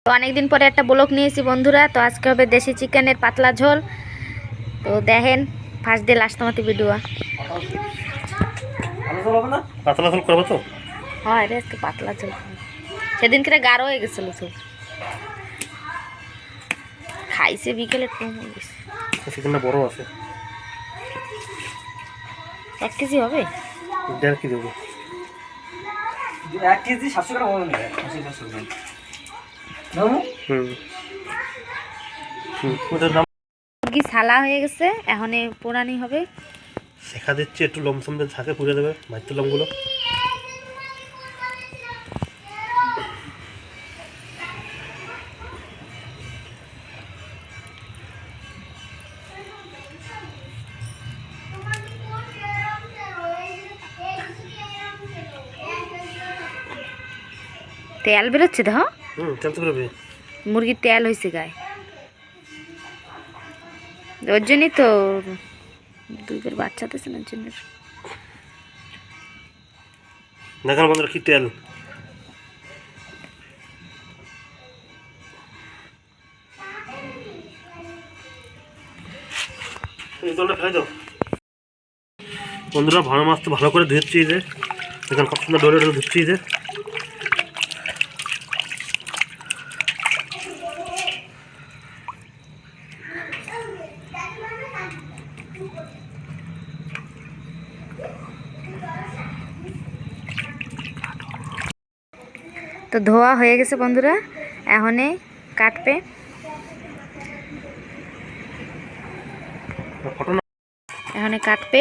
তো অনেকদিন পরে একটা ব্লগ নিয়েছি বন্ধুরা। তো আজকে হবে দেশি চিকেনের পাতলা ঝোল। তো দেখেন ফার্স্ট ডে লাস্ট তোমাতে ভিডিও পাতলা ঝোল করবো তো। হয় রে, আজকে পাতলা ঝোল। সেদিনকে গাঢ় হয়ে গেছিল ঝোল, খাইছে বিকেলে কম হয়ে গেছে। চিকেনটা বড় আছে, 1 কেজি হবে। 1.5 কেজি দেবো। 1 কেজি 700 গ্রাম হবে না, 700 গ্রাম নাও। ওটার দাম মুরগি ছালা হয়ে গেছে, এখন পোড়ানি হবে। শেখা দিচ্ছি, একটু লমসম দিয়ে থাকে পুড়ে দেবে ভাজতে লমগুলো। তেল বেরোচ্ছে দেখো, তেল তো বেরোবে। মুরগির তেল হয়েছে গায়ে, ওর জন্যই তো 2 বার বাচ্চা দিয়েছে না, ওর জন্য। দেখেন বন্ধুরা কি তেল, এই জলটা ফেলে দাও। বন্ধুরা ভালো মাছ তো ভালো করে ধুচ্ছি, যে দেখেন কত সুন্দর ডোলে ডোলে ধুচ্ছি। যে তো ধোয়া হয়ে গেছে বন্ধুরা, এখন কাটবে। এখন কাটবে।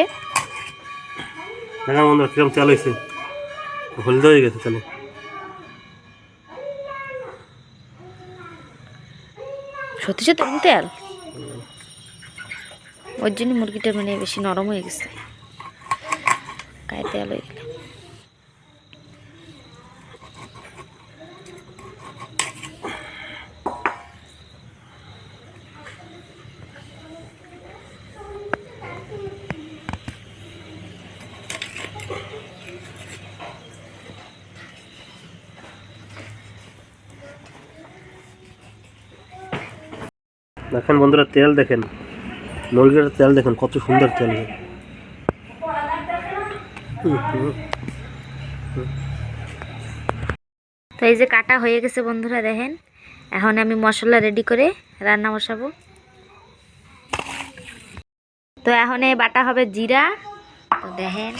দেখেন বন্ধুরা কিরকম তেল হয়েছে, হলদে হয়ে গেছে তেলে। সত্যি সত্যি তেল, ওর জন্য মুরগিটা মানে বেশি নরম হয়ে গেছে, গায়ে তেল হয়ে গেলে। দেখেন বন্ধুরা তেল দেখেন, মুরগির তেল দেখেন কত সুন্দর তেল। তো এই যে কাটা হয়ে গেছে বন্ধুরা, দেখেন এখন আমি মশলা রেডি করে রান্না বসাবো। তো এখন বাটা হবে জিরা। তো দেখেন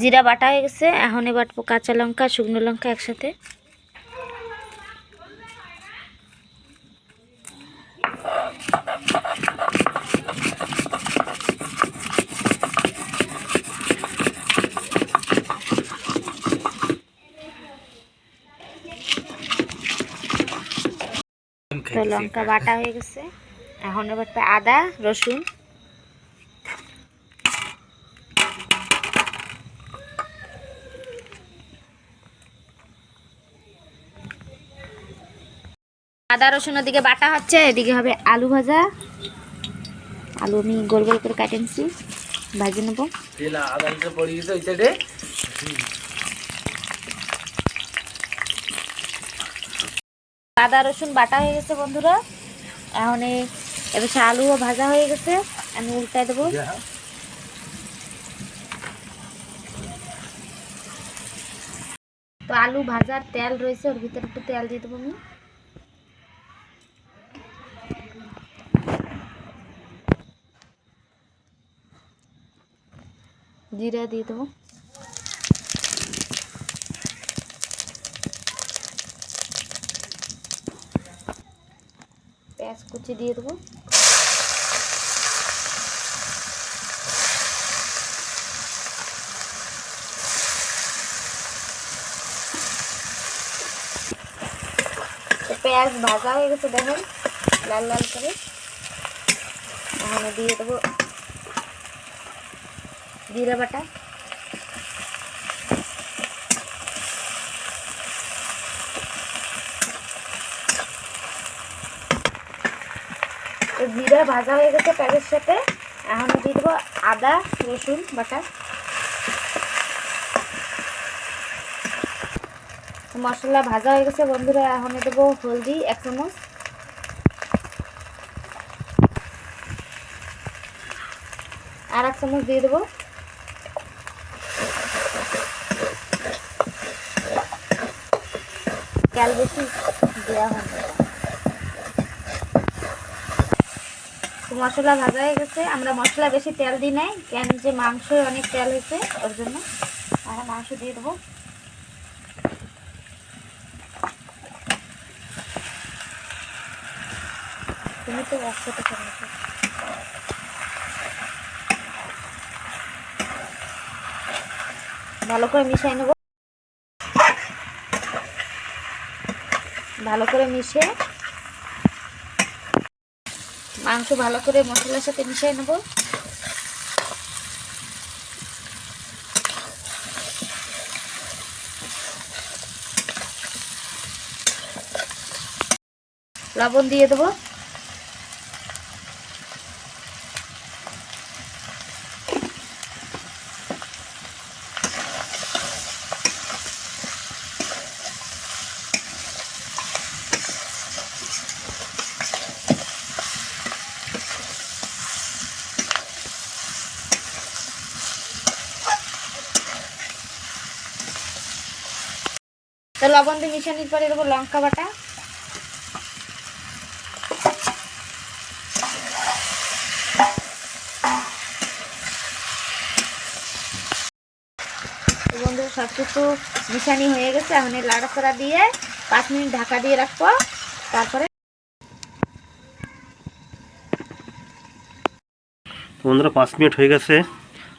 জিরা বাটা হয়ে গেছে, এখন বাটবো কাঁচা লঙ্কা শুকনো লঙ্কা একসাথে। তো লঙ্কা বাটা হয়ে গেছে, এখন বাটবো আদা রসুন। আদা রসুন ওদিকে বাটা হচ্ছে, এদিকে হবে আলু ভাজা। আলু আমি গোল গোল করে কাটে নিচ্ছি, ভাজে নেবো। আদা রসুন বাটা হয়ে গেছে বন্ধুরা, এখন এবার আলুও ভাজা হয়ে গেছে, আমি উল্টাই দেবো। তো আলু ভাজার তেল রয়েছে, ওর ভিতরে একটু তেল দিয়ে দেবো আমি। জিরা দিয়ে দেবো, পেঁয়াজ কুচি দিয়ে দেবো, পেঁয়াজ ভাজা হয়ে গেছে দেখেন লাল লাল করে। এখন দিয়ে দেবো জিরা বাটা, তো জিরা ভাজা হয়ে গেছে পেঁয়াজের সাথে, এখন দিয়ে দেবো আদা রসুন বাটা। মশলা ভাজা হয়ে গেছে বন্ধুরা, এখন দেবো হলদি 1 চামচ, আর 1 চামচ দিয়ে দেবো। তেল বেশি দেওয়া হয় না। মশলা ভাজা হয়ে গেছে, আমরা মশলা বেশি তেল দিই নাই, কেন যে মাংস অনেক তেল হয়েছে ওর জন্য। আর মাংস দিয়ে দেবো। তুমি তো একসাথে করে নেবো। ভালো করে মিশিয়ে নেব, ভালো করে মিশিয়ে মাংস ভালো করে মশলার সাথে মিশিয়ে নেব। লবণ দিয়ে দেবো। তো লবণ দিয়ে মিশানোর পরে দেবো লঙ্কা বাটা, বন্ধু সব কিছু মিশানি হয়ে গেছে। এখন লাড়াচাড়া দিয়ে 5 মিনিট ঢাকা দিয়ে রাখবো। তারপরে বন্ধুরা 5 মিনিট হয়ে গেছে,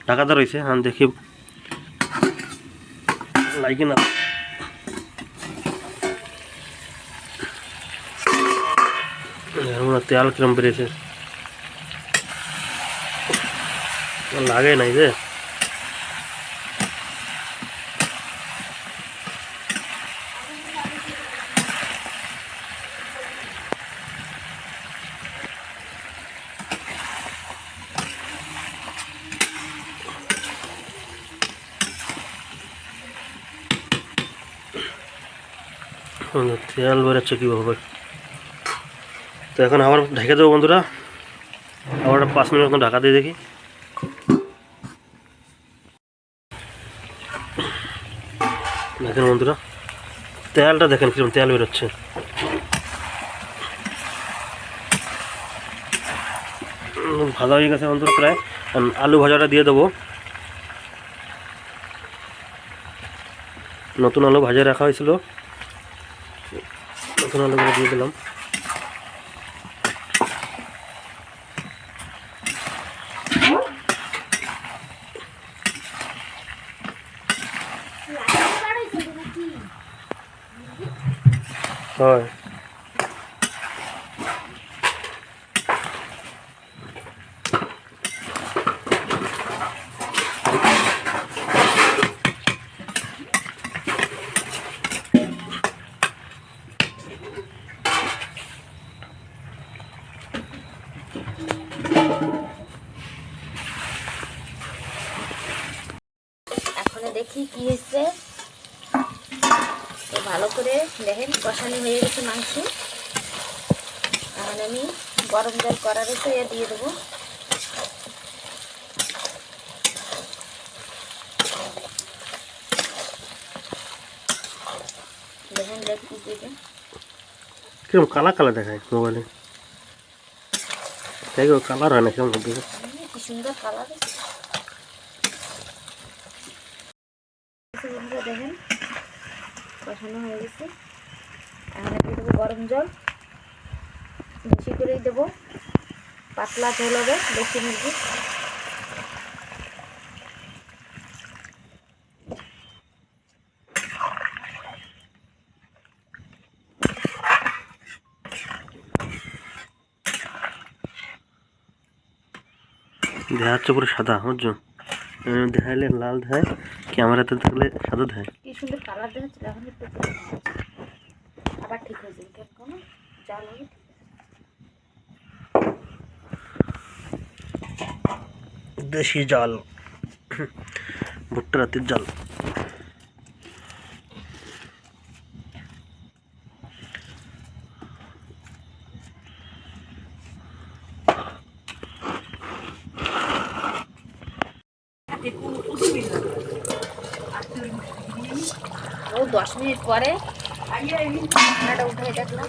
ঢাকাতে রয়েছে। আমি দেখি লাগে না। তেল কিরম বেরিয়েছে, লাগে নাই যে। তেল বেরোচ্ছে কীভাবে। তো এখন আবার ঢেকে দেবো বন্ধুরা, আবার 5 মিনিট মতো ঢাকা দিয়ে দেখি। দেখেন বন্ধুরা, তেলটা দেখেন কিরকম তেল বেরোচ্ছে। ভাজা হয়ে গেছে বন্ধুরা প্রায়। আলু ভাজাটা দিয়ে দেবো। নতুন আলু ভাজা রাখা হয়েছিল, নতুন আলুগুলো দিয়ে দিলাম। হয় এখন দেখি কি হয়েছে। তো ভালো করে দেখেন কষানি হয়ে গেছে মাংস। এখন আমি গরম জল করা রয়েছে এ দিয়ে দেবো। দেখেন দেখি কিরকম কালা কালা দেখায় মোবাইলে, দেখো কালার হয় না কিরকম। কি সুন্দর কালার। দেখেন কষানো হয়ে গেছে। এখন দিয়ে দেবো গরম জল, বেশি করেই দেবো, পাতলা ঝোল হবে, বেশি মুরগি। দেখা যাচ্ছে পুরো সাদা, বুঝছো? দেখাইলে লাল দেখায়, ক্যামেরাতে থাকলে সাদা দেখায়। কি সুন্দর কালার দেখাচ্ছিল। এখন একটু আবার ঠিক হয়ে যাবে, কোনো জাল হবে। দেশি জাল, ভুট্টা রাতের জাল। ও 10 মিনিট পরে ঢাকনাটা উঠে দেখলাম।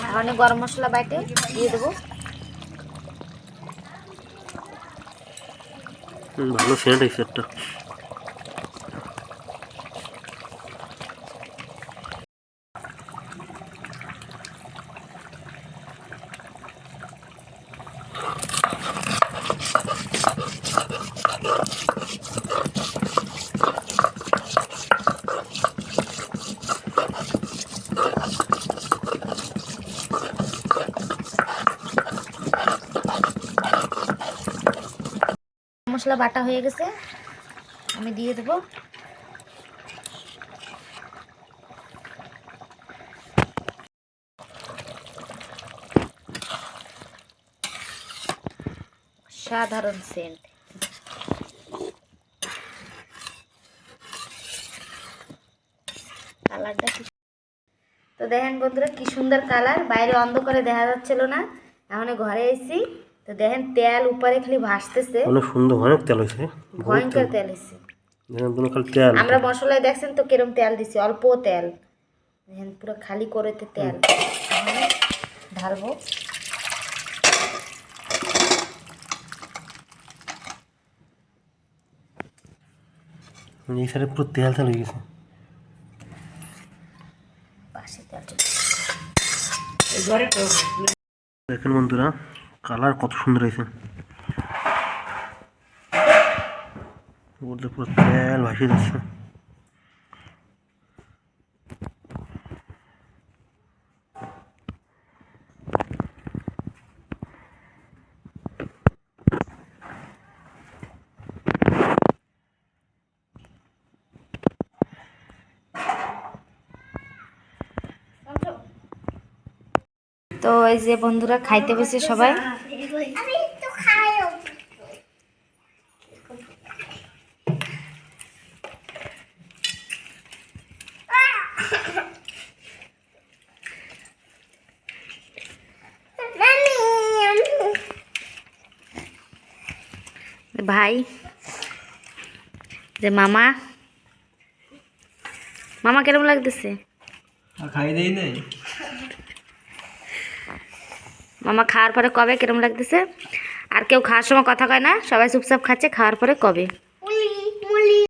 এখন গরম মশলা বাইটে দিয়ে দেবো। ভালো সেন্ট এই সেটটা। মশলা বাটা হয়ে গেছে, আমি দিয়ে দেবো। সাধারণ সেন্ট। কালারটা কি, তো দেখেন বন্ধুরা কি সুন্দর কালার, বাইরে অন্ধকারে দেখা যাচ্ছিল না, এখন ঘরে এসেছি তো দেখেন তেল উপরে খালি ভাসতেছে, অনেক সুন্দর, অনেক তেল হয়েছে, ভয়ঙ্কর তেল হয়েছে। খালি তেল। আমরা মশলায় দেখছেন তো কিরম তেল দিছি, অল্প তেল, দেখেন পুরো খালি করেতে তেল। এখন ঢালবো। এই সাইডে পুরো তেল তেল হয়ে গেছে। পাশে তেল দেখেন বন্ধুরা কালার কত সুন্দর হয়েছে, পুরো তেল ভাসিয়ে যাচ্ছে। তো এই যে বন্ধুরা খাইতে বসে সবাই। ভাই যে মামা, মামা কিরম লাগতেছে? খাই দেই নাই মামা খাওয়ার পরে কবে কিরম লাগতেছে? আর কেউ খাওয়ার সময় কথা কয় না, সবাই চুপচাপ খাচ্ছে, খাওয়ার পরে কবে।